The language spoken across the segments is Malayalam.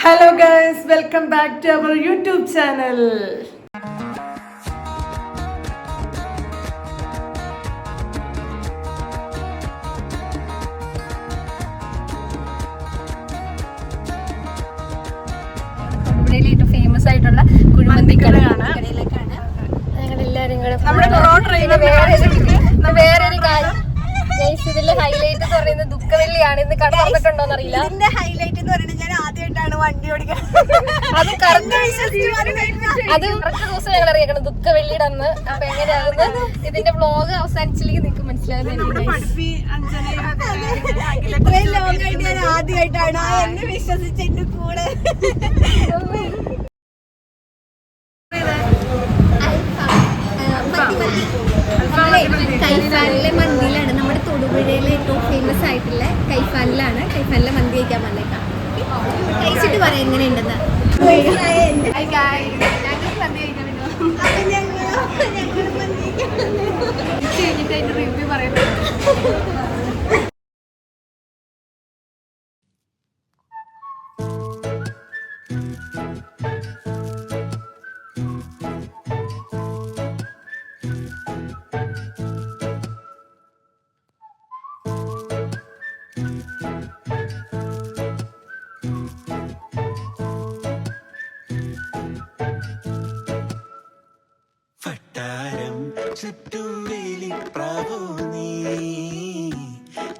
Hello guys, welcome back to our YouTube channel. തൊടുപുഴയിലെ ഫേമസ് ആയിട്ടുള്ള കുഴിമന്തി കടയിലേക്കാണ് ഞങ്ങളെല്ലാവരും വേറൊരു കാര്യം ഇതിന്റെ ഹൈലൈറ്റ് എന്ന് പറയുന്നത് ദുഃഖവെള്ളിയാണ്. ഇന്ന് കട തുറന്നിട്ടുണ്ടോന്ന് അറിയില്ല. ഇതിന്റെ ഹൈലൈറ്റ് എന്ന് പറയുന്നത് ഞാൻ ആദ്യമായിട്ടാണ് വണ്ടി ഓടിക്കുന്നത്. അത് കറക്റ്റ് ദിവസം ഞങ്ങൾ അറിയിക്കണം ദുഃഖവെള്ളിയുടെ അന്ന്. അപ്പൊ എങ്ങനെയാകുന്നത് ഇതിന്റെ വ്ളോഗ് അവസാനിച്ചില്ലെങ്കിൽ നിങ്ങൾക്ക് മനസ്സിലാകുന്നത് ആദ്യമായിട്ടാണ് എന്നെ വിശ്വസിച്ച് എന്റെ കൂടെ കൈഫാനിലെ മന്തിയിലാണ്. നമ്മുടെ തൊടുപുഴയിലെ ഏറ്റവും ഫേമസ് ആയിട്ടുള്ള കൈഫാനിലാണ്. കൈഫാനിലെ മന്തി കഴിക്കാൻ വന്നേക്കാം. കഴിച്ചിട്ട് പറയാം എങ്ങനെയുണ്ടെന്ന്. കഴിഞ്ഞിട്ട് അതിന്റെ റിവ്യൂ പറയാൻ ചുറ്റും വേലിപ്രാവോ നീ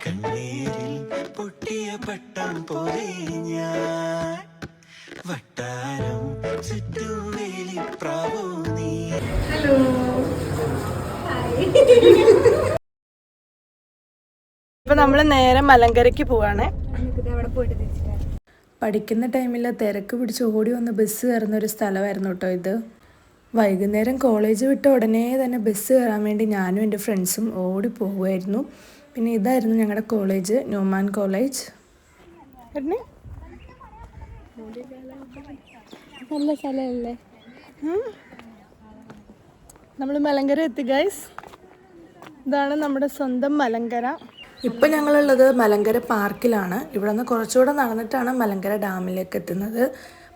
കണ്ണീരിൽ പൊട്ടിയ പട്ടം പോലെ ഞാൻ വട്ടാരം ചുറ്റും വേലിപ്രാവോ നീ. ഹലോ, ഇപ്പൊ നമ്മള് നേരെ മലങ്കരയ്ക്ക് പോവാണ്. പഠിക്കുന്ന ടൈമിൽ തിരക്ക് പിടിച്ച് ഓടി വന്ന് ബസ് കയറുന്ന ഒരു സ്ഥലമായിരുന്നു കേട്ടോ ഇത്. വൈകുന്നേരം കോളേജ് വിട്ട ഉടനെ തന്നെ ബസ് കയറാൻ വേണ്ടി ഞാനും എൻ്റെ ഫ്രണ്ട്സും ഓടി പോകുമായിരുന്നു. പിന്നെ ഇതായിരുന്നു ഞങ്ങളുടെ കോളേജ്, ന്യൂമാൻ കോളേജ്. നല്ല സ്ഥലമല്ലേ. നമ്മൾ മലങ്കര എത്തി ഗൈസ്. ഇതാണ് നമ്മുടെ സ്വന്തം മലങ്കര. ഇപ്പം ഞങ്ങളുള്ളത് മലങ്കര പാർക്കിലാണ്. ഇവിടെ നിന്ന് കുറച്ചുകൂടെ നടന്നിട്ടാണ് മലങ്കര ഡാമിലേക്ക് എത്തുന്നത്.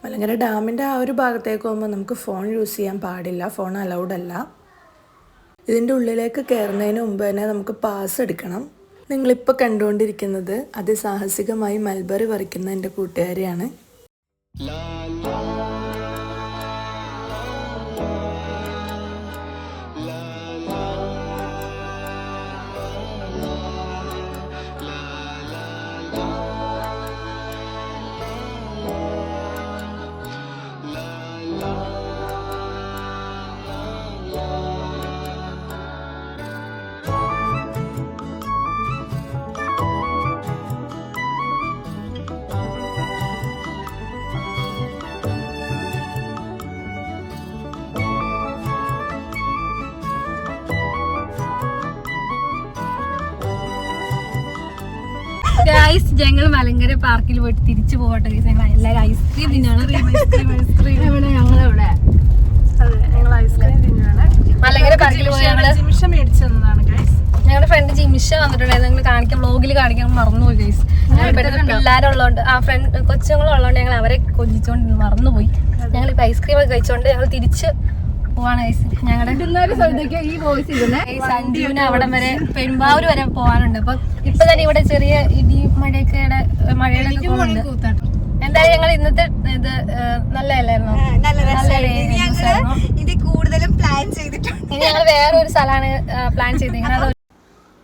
മലങ്കര ഡാമിൻ്റെ ആ ഒരു ഭാഗത്തേക്ക് പോകുമ്പോൾ നമുക്ക് ഫോൺ യൂസ് ചെയ്യാൻ പാടില്ല, ഫോൺ അലൗഡ് അല്ല. ഇതിൻ്റെ ഉള്ളിലേക്ക് കയറുന്നതിന് മുമ്പ് തന്നെ നമുക്ക് പാസ് എടുക്കണം. നിങ്ങളിപ്പോൾ കണ്ടുകൊണ്ടിരിക്കുന്നത് അതിസാഹസികമായി മൽബറി പറിക്കുന്ന എൻ്റെ കൂട്ടുകാരിയാണ്. ഞങ്ങൾ മലങ്കര പാർക്കിൽ പോയിട്ട് തിരിച്ചു പോകട്ടെ. ഞങ്ങൾ എല്ലാവരും ഐസ്ക്രീം തിന്നാണ്. ഞങ്ങളിവിടെ മലങ്കര പാർക്കിൽ പോയി ഞങ്ങളുടെ ഫ്രണ്ട് ജിമിഷ വന്നിട്ടുണ്ടായിരുന്നു. ഞങ്ങൾ കാണിക്കാൻ വ്ളോഗിൽ കാണിക്കാൻ മറന്നുപോയി ഗൈസ്. ഞങ്ങൾ പെട്ടെന്ന് പിള്ളേരുള്ളതുകൊണ്ട് കൊച്ചുങ്ങളുള്ളതുകൊണ്ട് ഞങ്ങൾ അവരെ കൊഞ്ചിച്ചോണ്ട് മറന്നുപോയി. ഞങ്ങൾ ഇപ്പൊ ഐസ്ക്രീം ഒക്കെ കഴിച്ചോണ്ട് ഞങ്ങൾ തിരിച്ച് പോവാണ് ഗൈസ്. ഞങ്ങളുടെ സഞ്ജീവിന് അവിടെ വരെ പെരുമ്പാവൂര് വരെ പോകാനുണ്ട്. അപ്പൊ ഇപ്പൊ തന്നെ ഇവിടെ ചെറിയ ഇടി മഴയുടെ പോകുന്നുണ്ട്. എന്തായാലും ഞങ്ങൾ ഇന്നത്തെ ഇത് നല്ലതല്ലായിരുന്നോ? ഇനി ഞങ്ങൾ വേറെ ഒരു സ്ഥലമാണ് പ്ലാൻ ചെയ്തിരിക്കുന്നത്.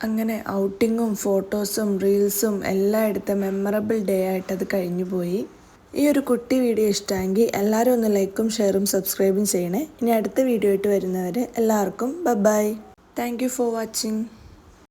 അങ്ങനെ ഔട്ടിങ്ങും ഫോട്ടോസും റീൽസും എല്ലാം എടുത്ത മെമ്മറബിൾ ഡേ ആയിട്ട് അത് കഴിഞ്ഞു പോയി. ഈ ഒരു കുട്ടി വീഡിയോ ഇഷ്ടമെങ്കിൽ എല്ലാവരും ഒന്ന് ലൈക്കും ഷെയറും സബ്സ്ക്രൈബും ചെയ്യണേ. ഇനി അടുത്ത വീഡിയോ ആയിട്ട് വരുന്നവരെ എല്ലാവർക്കും bye. Thank you for watching.